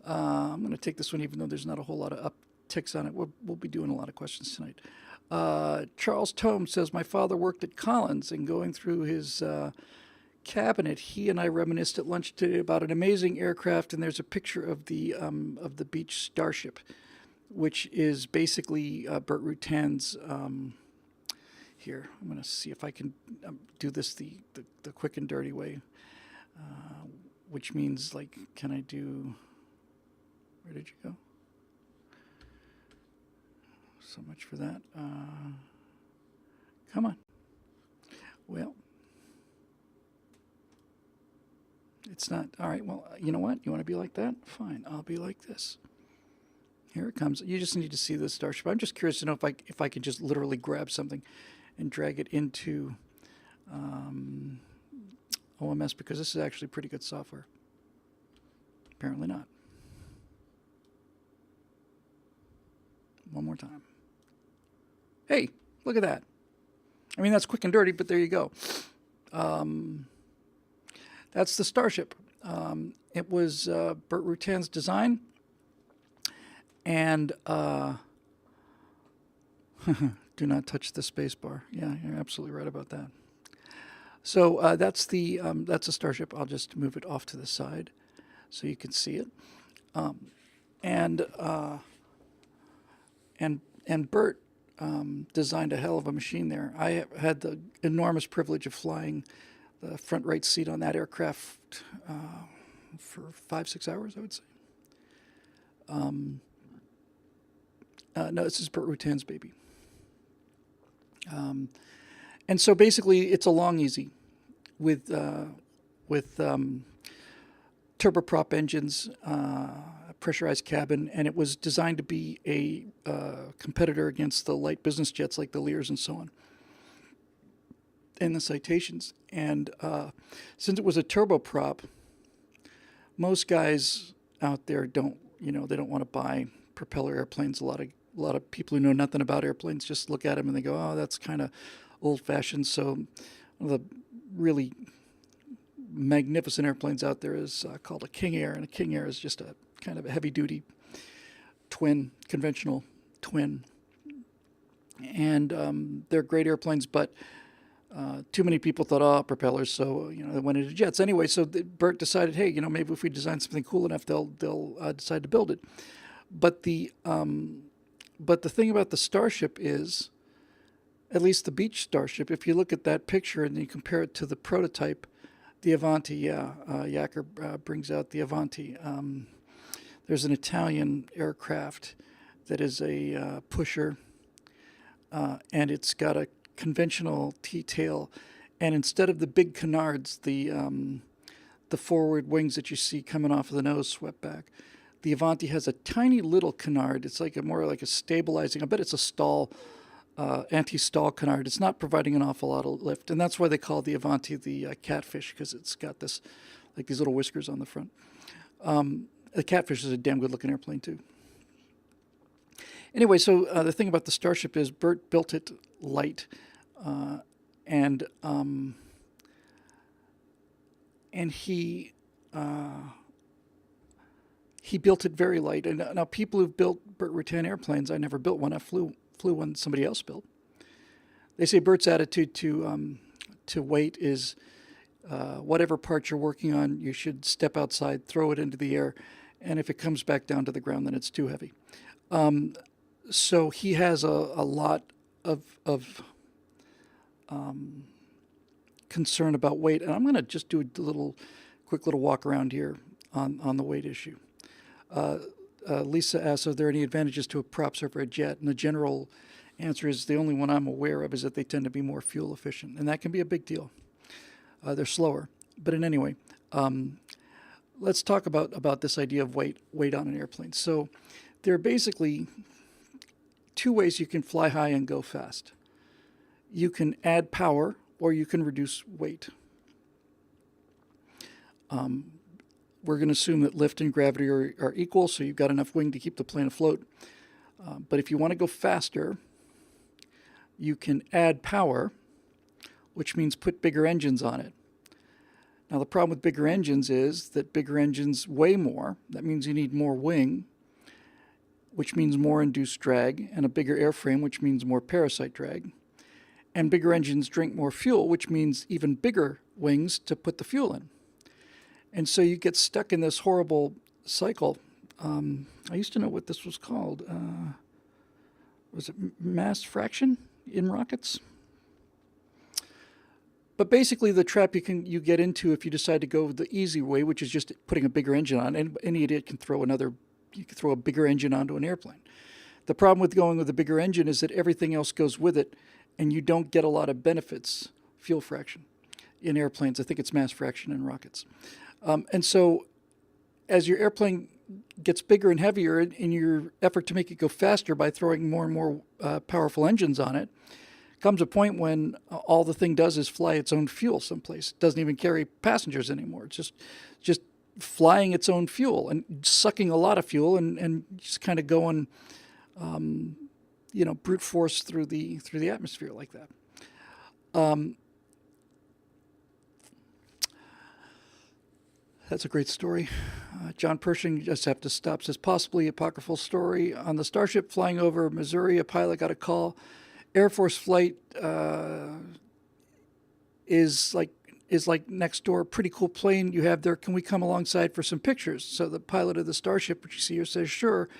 I'm going to take this one even though there's not a whole lot of upticks on it. We'll be doing a lot of questions tonight. Charles Tome says, my father worked at Collins, and going through his cabinet, he and I reminisced at lunch today about an amazing aircraft, and there's a picture of the Beech Starship, which is basically Burt Rutan's. Here, I'm going to see if I can do this the quick and dirty way, which means, like, can I do... Where did you go? So much for that. Come on. Well, it's not. All right, well, you know what? You want to be like that? Fine, I'll be like this. Here it comes. You just need to see the Starship. I'm just curious to know if I can just literally grab something and drag it into OMS, because this is actually pretty good software. Apparently not. One more time. Hey, look at that. I mean, that's quick and dirty, but there you go. That's the Starship. It was Burt Rutan's design. And do not touch the space bar. Yeah, you're absolutely right about that. So that's a Starship. I'll just move it off to the side so you can see it. And Burt designed a hell of a machine there. I had the enormous privilege of flying the front right seat on that aircraft for 5-6 hours, I would say. No, this is Burt Rutan's baby. And so basically, it's a long easy with turboprop engines, pressurized cabin, and it was designed to be a competitor against the light business jets like the Lears and so on, and the Citations. And since it was a turboprop, most guys out there don't want to buy propeller airplanes. A lot of people who know nothing about airplanes just look at them and they go, oh, that's kind of old-fashioned. So one of the really magnificent airplanes out there is called a King Air, and a King Air is just a kind of a heavy-duty conventional twin. And they're great airplanes, but too many people thought, oh, propellers, so they went into jets. Anyway, so Burt decided, hey, maybe if we design something cool enough, they'll decide to build it. But the thing about the Starship is, at least the Beech Starship, if you look at that picture and you compare it to the prototype, the Avanti, Yacker brings out the Avanti. There's an Italian aircraft that is a pusher, and it's got a conventional T-tail, and instead of the big canards, the forward wings that you see coming off of the nose swept back, the Avanti has a tiny little canard. It's like more like a stabilizing. I bet it's a stall, anti-stall canard. It's not providing an awful lot of lift, and that's why they call the Avanti the catfish, because it's got this, like these little whiskers on the front. The Catfish is a damn good-looking airplane too. Anyway, so the thing about the Starship is Burt built it light, and he built it very light. And now people who've built Burt Rutan airplanes, I never built one. I flew one somebody else built. They say Burt's attitude to weight is whatever part you're working on, you should step outside, throw it into the air, and if it comes back down to the ground, then it's too heavy. So he has a lot of concern about weight, and I'm going to just do a quick little walk around here on the weight issue. Lisa asks, are there any advantages to a props over a jet? And the general answer is the only one I'm aware of is that they tend to be more fuel efficient, and that can be a big deal. They're slower, but in any way, let's talk about this idea of weight on an airplane. So there are basically two ways you can fly high and go fast. You can add power, or you can reduce weight. We're going to assume that lift and gravity are equal, so you've got enough wing to keep the plane afloat. But if you want to go faster, you can add power, which means put bigger engines on it. Now, the problem with bigger engines is that bigger engines weigh more. That means you need more wing, which means more induced drag, and a bigger airframe, which means more parasite drag. And bigger engines drink more fuel, which means even bigger wings to put the fuel in. And so you get stuck in this horrible cycle. I used to know what this was called. Was it mass fraction in rockets? But basically, the trap you get into if you decide to go the easy way, which is just putting a bigger engine on. Any idiot can throw a bigger engine onto an airplane. The problem with going with a bigger engine is that everything else goes with it, and you don't get a lot of benefits. Fuel fraction in airplanes. I think it's mass fraction in rockets. And so, as your airplane gets bigger and heavier, in your effort to make it go faster by throwing more and more powerful engines on it, comes a point when all the thing does is fly its own fuel someplace. It doesn't even carry passengers anymore. It's just flying its own fuel and sucking a lot of fuel and just kind of going, brute force through the atmosphere like that. That's a great story. John Pershing, just have to stop, says, possibly apocryphal story. On the Starship flying over Missouri, a pilot got a call. Air Force flight is like next door. Pretty cool plane you have there. Can we come alongside for some pictures? So the pilot of the Starship, which you see here, says, sure.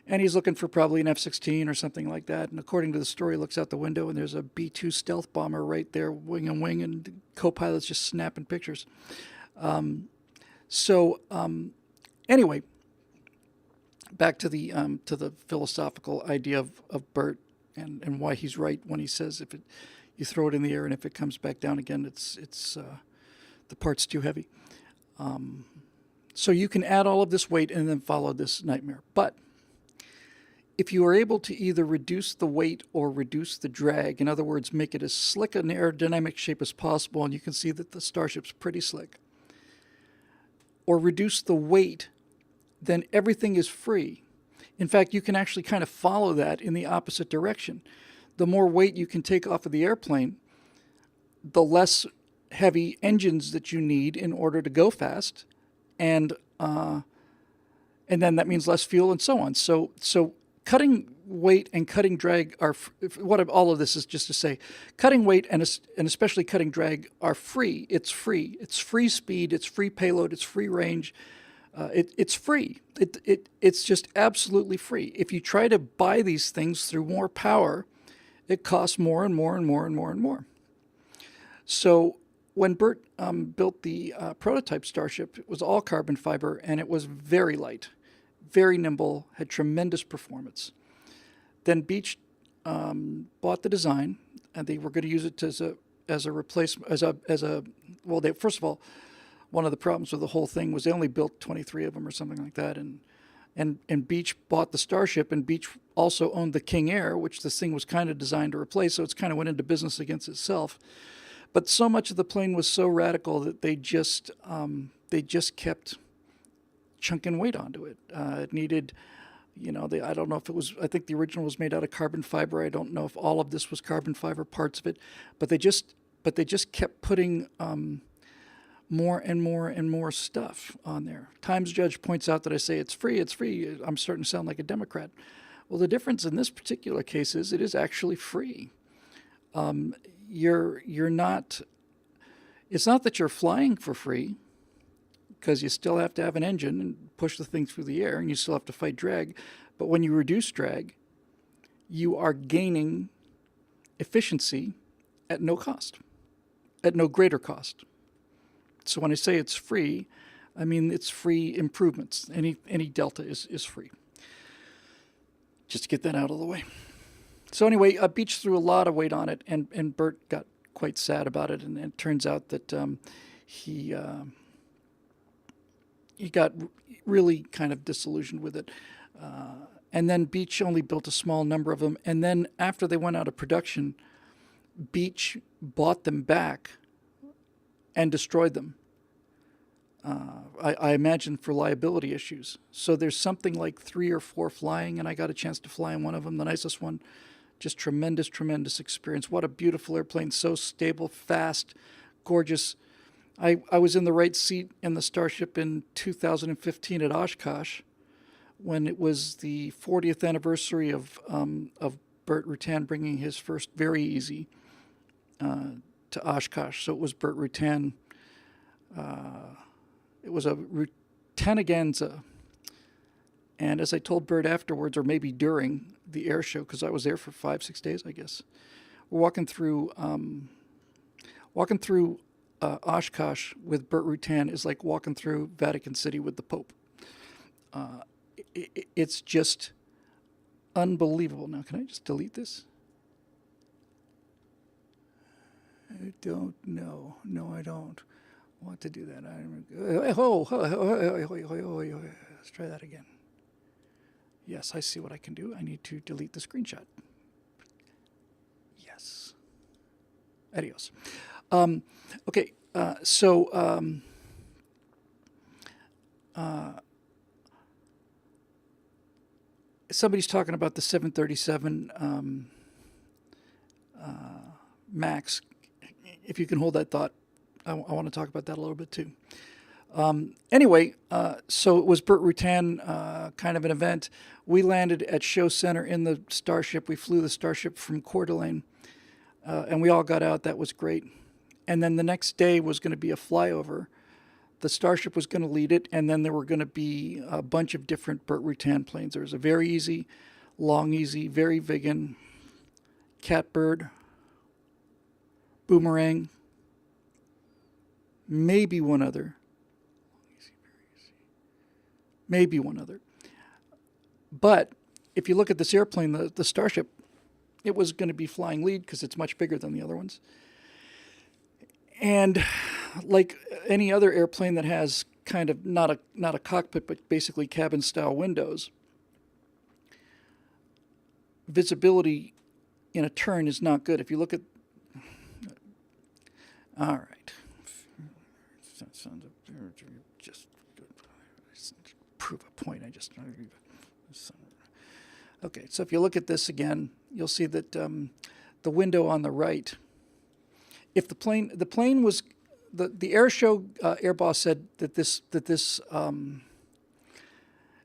And he's looking for probably an F-16 or something like that. And according to the story, looks out the window, and there's a B-2 stealth bomber right there, wing and wing, and co-pilot's just snapping pictures. Anyway, back to the philosophical idea of Bert and why he's right when he says you throw it in the air and if it comes back down again, it's the part's too heavy. So you can add all of this weight and then follow this nightmare. But if you are able to either reduce the weight or reduce the drag, in other words, make it as slick an aerodynamic shape as possible, and you can see that the Starship's pretty slick, or reduce the weight, then everything is free. In fact, you can actually kind of follow that in the opposite direction. The more weight you can take off of the airplane, the less heavy engines that you need in order to go fast, and then that means less fuel and so on. So cutting weight and cutting drag are all of this is just to say, cutting weight and especially cutting drag are free. It's free. It's free speed. It's free payload. It's free range. It's free. It's just absolutely free. If you try to buy these things through more power, it costs more and more and more and more and more. So when Bert built the prototype Starship, it was all carbon fiber, and it was very light, very nimble, had tremendous performance. Then Beech bought the design, and they were going to use it as a replacement, first of all, one of the problems with the whole thing was they only built 23 of them or something like that, and Beech bought the Starship, and Beech also owned the King Air, which this thing was kind of designed to replace, so it's kind of went into business against itself. But so much of the plane was so radical that they just kept chunking weight onto it. It needed, I don't know if it was, I think the original was made out of carbon fiber. I don't know if all of this was carbon fiber, parts of it, but they just kept putting more and more and more stuff on there. Times Judge points out that I say it's free. I'm starting to sound like a Democrat. Well, the difference in this particular case is it is actually free. You're not. It's not that you're flying for free, because you still have to have an engine and push the thing through the air, and you still have to fight drag. But when you reduce drag, you are gaining efficiency at no cost, at no greater cost. So when I say it's free, I mean it's free improvements. Any delta is free. Just to get that out of the way. So anyway, Beech threw a lot of weight on it, and Bert got quite sad about it, and it turns out that he got really kind of disillusioned with it. And then Beech only built a small number of them, and then after they went out of production, Beech bought them back and destroyed them. I imagine for liability issues. So there's something like 3 or 4 flying, and I got a chance to fly in one of them, the nicest one. Just tremendous, tremendous experience. What a beautiful airplane, so stable, fast, gorgeous. I was in the right seat in the Starship in 2015 at Oshkosh when it was the 40th anniversary of Burt Rutan bringing his first very easy to Oshkosh. So it was Burt Rutan. It was a Rutaneganza. And as I told Burt afterwards, or maybe during the air show, because I was there for 5-6 days, I guess, we're walking through Oshkosh with Burt Rutan is like walking through Vatican City with the Pope. It's just unbelievable. Now, can I just delete this? I don't know. No, I don't want to do that. Let's try that again. Yes, I see what I can do. I need to delete the screenshot. Yes. Adios. Okay, somebody's talking about the 737 MAX. If you can hold that thought, I want to talk about that a little bit too. Anyway, so it was Burt Rutan kind of an event. We landed at Show Center in the Starship. We flew the Starship from Coeur d'Alene, and we all got out. That was great. And then the next day was going to be a flyover. The Starship was going to lead it, and then there were going to be a bunch of different Burt Rutan planes. There was a very easy, long easy, very vegan, catbird, boomerang, maybe one other. Maybe one other. But if you look at this airplane, the Starship, it was going to be flying lead because it's much bigger than the other ones. And like any other airplane that has kind of not a cockpit, but basically cabin-style windows, visibility in a turn is not good. If you look at... All right. Just prove a point. Okay, so if you look at this again, you'll see that the window on the right, if the plane was, the air show air boss said that this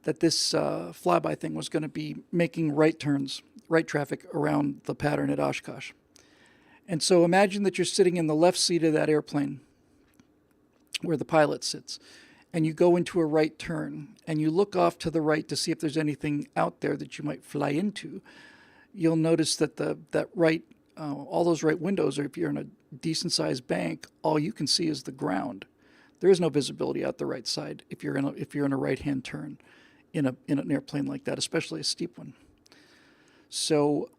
flyby thing was going to be making right turns, right traffic around the pattern at Oshkosh. And so imagine that you're sitting in the left seat of that airplane where the pilot sits, and you go into a right turn, and you look off to the right to see if there's anything out there that you might fly into. You'll notice that that right, all those right windows, or if you're in a decent-sized bank, all you can see is the ground. There is no visibility out the right side if you're in a right-hand turn in an airplane like that, especially a steep one. So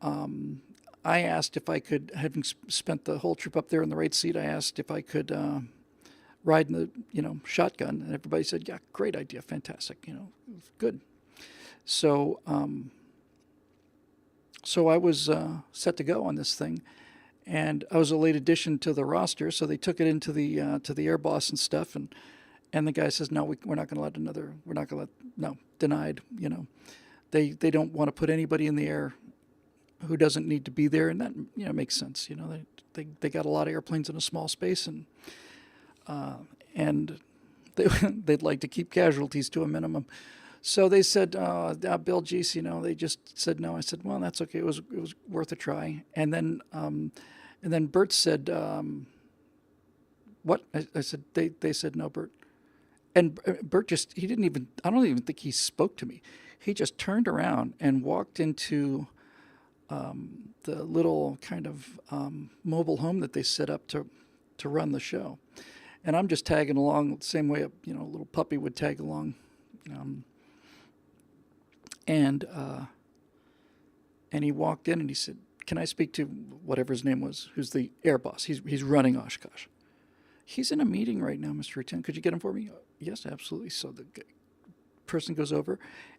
I asked if I could, having spent the whole trip up there in the right seat, I asked if I could ride in the shotgun, and everybody said, yeah, great idea, fantastic, good. So so I was set to go on this thing, and I was a late addition to the roster, so they took it into the air boss and stuff, and the guy says, no, we're not going to let denied. They don't want to put anybody in the air who doesn't need to be there, and that makes sense. They got a lot of airplanes in a small space, and they'd like to keep casualties to a minimum. So they said, Bill, geez, they just said no. I said, well, that's okay. It was worth a try. And then Bert said, what? I said, they said no, Bert. And Bert I don't even think he spoke to me. He just turned around and walked into the little kind of mobile home that they set up to run the show. And I'm just tagging along the same way a little puppy would tag along. And he walked in and he said, can I speak to whatever his name was, who's the air boss? He's running Oshkosh. He's in a meeting right now, Mr. Rutan. Could you get him for me? Yes, absolutely. So the person goes over,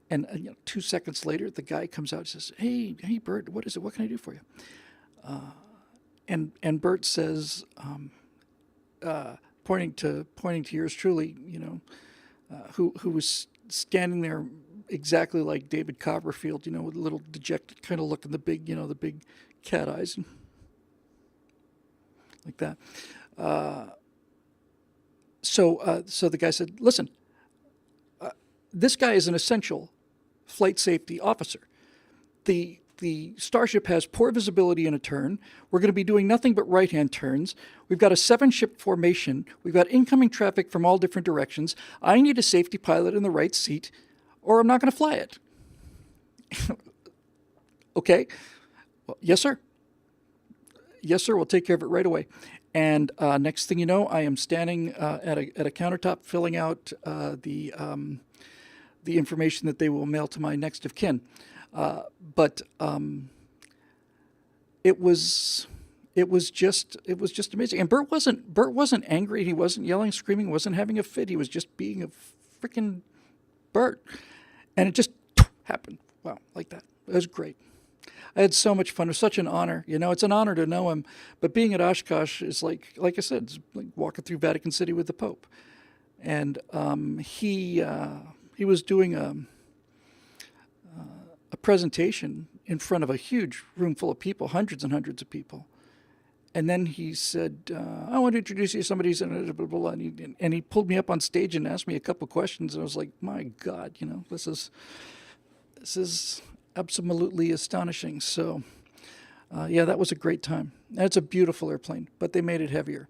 and 2 seconds later, the guy comes out and says, hey, Bert, what is it? What can I do for you? And Bert says, pointing to yours truly, who was standing there exactly like David Copperfield, with a little dejected kind of look in the big cat eyes, like that. So the guy said, listen, this guy is an essential flight safety officer. The Starship has poor visibility in a turn. We're going to be doing nothing but right-hand turns. We've got a 7-ship formation. We've got incoming traffic from all different directions. I need a safety pilot in the right seat, or I'm not going to fly it. Okay. Well, yes, sir. Yes, sir. We'll take care of it right away. And next thing you know, I am standing at a countertop filling out the information that they will mail to my next of kin. But it was just amazing. And Bert wasn't angry. He wasn't yelling, screaming, wasn't having a fit. He was just being a freaking Bert, and it just happened. Wow, like that. It was great. I had so much fun. It was such an honor. It's an honor to know him. But being at Oshkosh is like I said, it's like walking through Vatican City with the Pope. And he was doing a presentation in front of a huge room full of people, hundreds and hundreds of people. And then he said, I want to introduce you to somebody who's in blah, blah, blah. And he pulled me up on stage and asked me a couple questions. And I was like, my God, this is absolutely astonishing. So, yeah, that was a great time. That's a beautiful airplane, but they made it heavier.